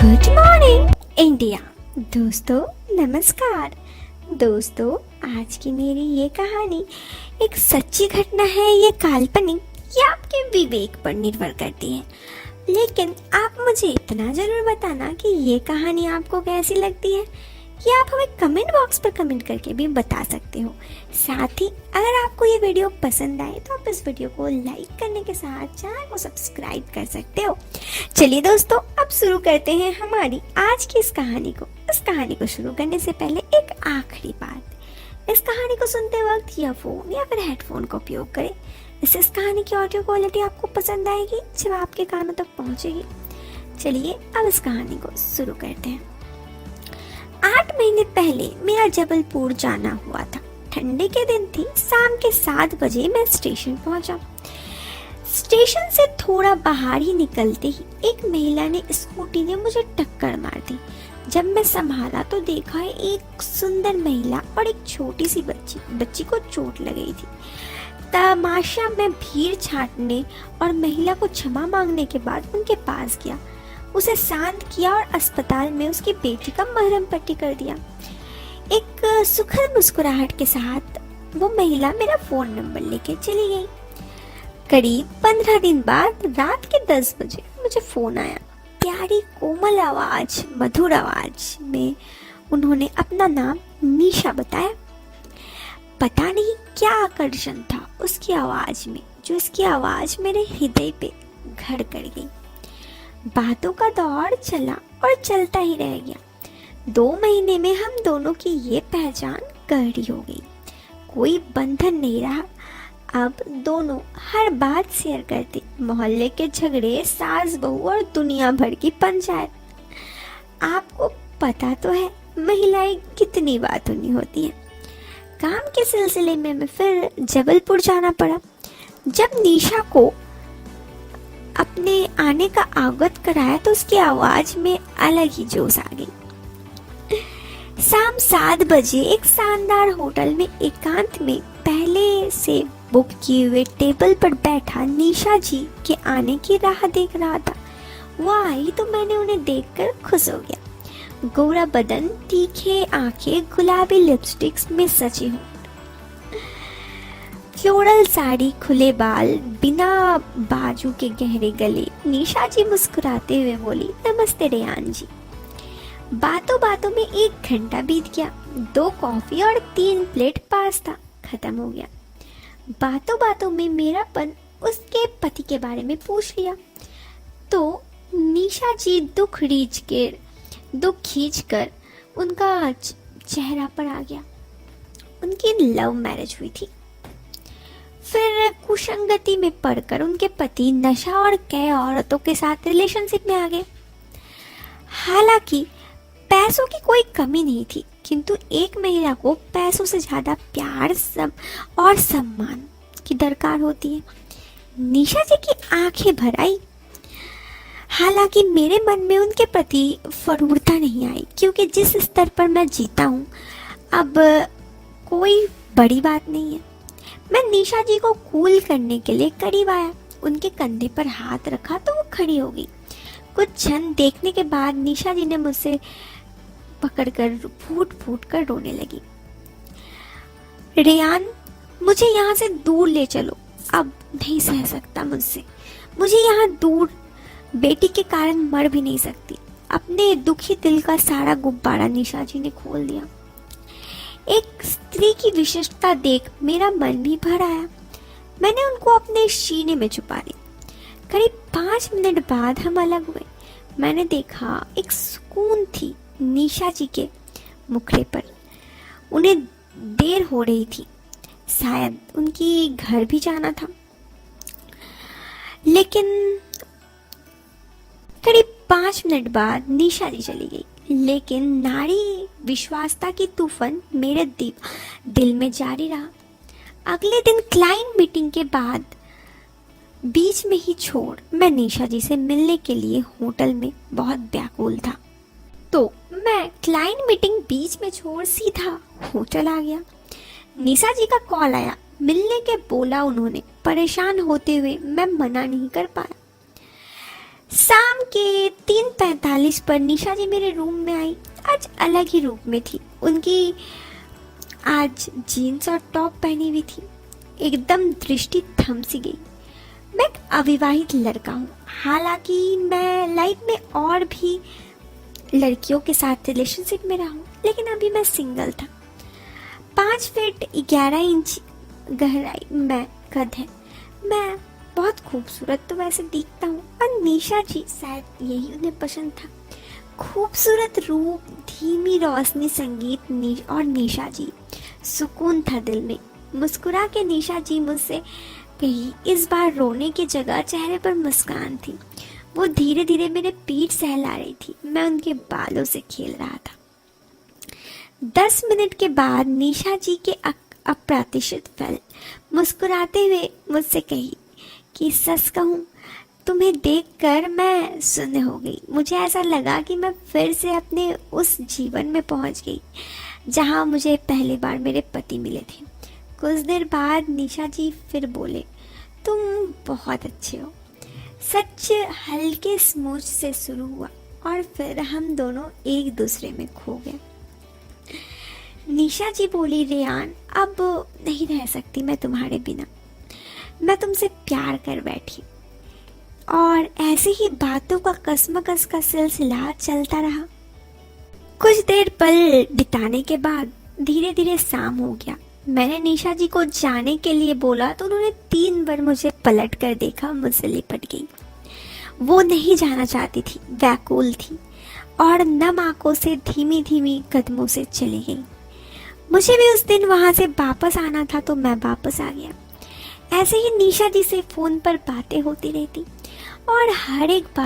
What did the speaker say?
Good morning India. दोस्तों नमस्कार। दोस्तों आज की मेरी ये कहानी एक सच्ची घटना है, ये काल्पनिक, ये आपके विवेक पर निर्भर करती है। लेकिन आप मुझे इतना जरूर बताना कि ये कहानी आपको कैसी लगती है। ये आप हमें कमेंट बॉक्स पर कमेंट करके भी बता सकते हो। साथ ही अगर आपको ये वीडियो पसंद आए तो आप इस वीडियो को लाइक करने के साथ चैनल को सब्सक्राइब कर सकते हो। चलिए दोस्तों अब शुरू करते हैं हमारी आज की इस कहानी को। इस कहानी को शुरू करने से पहले एक आखिरी बात, इस कहानी को सुनते वक्त ईयरफोन या फिर हेडफोन का उपयोग करें। इससे इस कहानी की ऑडियो क्वालिटी आपको पसंद आएगी जब आपके कानों तक पहुंचेगी। चलिए अब इस कहानी को शुरू करते हैं। 8 महीने पहले मेरा जबलपुर जाना हुआ था। ठंडी के दिन थी। शाम के 7 बजे मैं स्टेशन पहुंचा। स्टेशन से थोड़ा बाहर ही निकलते ही एक महिला ने स्कूटी ने मुझे टक्कर मार दी। जब मैं संभाला तो देखा है एक सुंदर महिला और एक छोटी सी बच्ची को चोट लग गई थी। तमाशा में भीड़ छाटने और महिला को क्षमा मांगने के बाद उनके पास गया, उसे शांत किया और अस्पताल में उसकी बेटी का मरहम पट्टी कर दिया। एक सुखद मुस्कुराहट के साथ वो महिला मेरा फोन नंबर लेके चली गई। करीब 15 दिन बाद रात के 10 बजे मुझे फोन आया। प्यारी कोमल आवाज, मधुर आवाज में उन्होंने अपना नाम निशा बताया। पता नहीं क्या आकर्षण था उसकी आवाज में, जो उसकी आवाज मेरे हृदय पे घर कर गई। बातों का दौर चला और चलता ही रह गया। 2 महीने में हम दोनों की ये पहचान गहरी हो गई। कोई बंधन नहीं रहा। अब दोनों हर बात शेयर करते, मोहल्ले के झगड़े, सास बहू और दुनिया भर की पंचायत। आपको पता तो है महिलाएं कितनी बातूनी होती हैं। काम के सिलसिले में मैं फिर जबलपुर जाना पड़ा। जब निशा को अपने आने का अवगत कराया तो उसकी आवाज में अलग ही जोश आ गई। शाम 7 बजे एक शानदार होटल में एकांत में पहले से बुक किए हुए टेबल पर बैठा निशा जी के आने की राह देख रहा था। वो आई तो मैंने उन्हें देखकर खुश हो गया। गोरा बदन, तीखे आंखें, गुलाबी लिपस्टिक्स में सजी हूँ, फ्लोरल साड़ी, खुले बाल, बिना बाजू के गहरे गले। निशा जी मुस्कुराते हुए बोली, नमस्ते रेयान जी। बातों बातों में 1 घंटा बीत गया। 2 कॉफी और 3 प्लेट पास्ता खत्म हो गया। बातों बातों में मेरापन उसके पति के बारे में पूछ लिया तो निशा जी दुख खींच कर उनका चेहरा पर आ गया। उनकी लव मैरिज हुई थी। फिर कुसंगति में पड़कर उनके पति नशा और कई औरतों के साथ रिलेशनशिप में आ गए। हालांकि पैसों की कोई कमी नहीं थी, किंतु एक महिला को पैसों से ज्यादा प्यार और सम्मान की दरकार होती है। निशा जी की आंखें भर आई। हालांकि मेरे मन में उनके प्रति फरूरता नहीं आई, क्योंकि जिस स्तर पर मैं जीता हूँ अब कोई बड़ी बात नहीं है। मैं निशा जी को कूल करने के लिए करीब आया। उनके कंधे पर हाथ रखा तो वो खड़ी हो गई। कुछ क्षण देखने के बाद निशा जी ने मुझसे पकड़कर फूट फूट कर रोने लगी। रेयान, मुझे यहाँ से दूर ले चलो, अब नहीं सह सकता मुझसे। मुझे यहाँ दूर, बेटी के कारण मर भी नहीं सकती। अपने दुखी दिल का सारा गुब्बारा निशा जी ने खोल दिया। एक स्त्री की विशिष्टता देख मेरा मन भी भर आया। मैंने उनको अपने सीने में छुपा लिया। करीब 5 मिनट बाद हम अलग हुए। मैंने देखा एक सुकून थी निशा जी के मुखड़े पर। उन्हें देर हो रही थी, शायद उनकी घर भी जाना था। लेकिन करीब 5 मिनट बाद निशा जी चली गई। लेकिन नारी विश्वासता की तूफान मेरे दिल में जारी रहा। अगले दिन क्लाइंट मीटिंग के बाद बीच में ही छोड़ मैं निशा जी से मिलने के लिए होटल में बहुत व्याकुल था। तो मैं क्लाइंट मीटिंग बीच में छोड़ सीधा होटल आ गया। निशा जी का कॉल आया, मिलने के बोला उन्होंने। परेशान होते हुए मैं मना नहीं कर पाया। शाम के 3:45 पर निशा जी मेरे रूम में आई। आज अलग ही रूप में थी। उनकी आज जीन्स और टॉप पहनी हुई थी। एकदम दृष्टि थम सी गई। मैं एक अविवाहित लड़का हूँ। हालांकि मैं लाइफ में और भी लड़कियों के साथ रिलेशनशिप में रहा हूँ, लेकिन अभी मैं सिंगल था। 5 फीट 11 इंच गहराई में कद है। मैं बहुत खूबसूरत तो वैसे दिखता हूँ, और निशा जी शायद यही उन्हें पसंद था। खूबसूरत रूप, धीमी रोशनी, संगीत और निशा जी। सुकून था दिल में। मुस्कुरा के निशा जी मुझसे कही। इस बार रोने की जगह चेहरे पर मुस्कान थी। वो धीरे धीरे मेरे पीठ सहला रही थी। मैं उनके बालों से खेल रहा था। 10 मिनट के बाद निशा जी के अप्रत्याशित फल मुस्कुराते हुए मुझसे कही कि सच कहूँ, तुम्हें देखकर मैं शून्य हो गई। मुझे ऐसा लगा कि मैं फिर से अपने उस जीवन में पहुंच गई जहां मुझे पहली बार मेरे पति मिले थे। कुछ देर बाद निशा जी फिर बोले, तुम बहुत अच्छे हो। सच हल्के स्मूच से शुरू हुआ और फिर हम दोनों एक दूसरे में खो गए। निशा जी बोली, रेयान, अब नहीं रह सकती मैं तुम्हारे बिना। मैं तुमसे प्यार कर बैठी। और ऐसे ही बातों का कसमकस का सिलसिला चलता रहा। कुछ देर पल बिताने के बाद धीरे धीरे शाम हो गया। मैंने निशा जी को जाने के लिए बोला तो उन्होंने 3 बार मुझे पलट कर देखा, मुझसे लिपट गई। वो नहीं जाना चाहती थी, व्याकुल थी और नम आंखों से धीमी धीमी कदमों से चली गई। मुझे भी उस दिन वहां से वापस आना था तो मैं वापस आ गया। ऐसे ही निशा जी से फोन पर बातें होती रहती और हर एक बात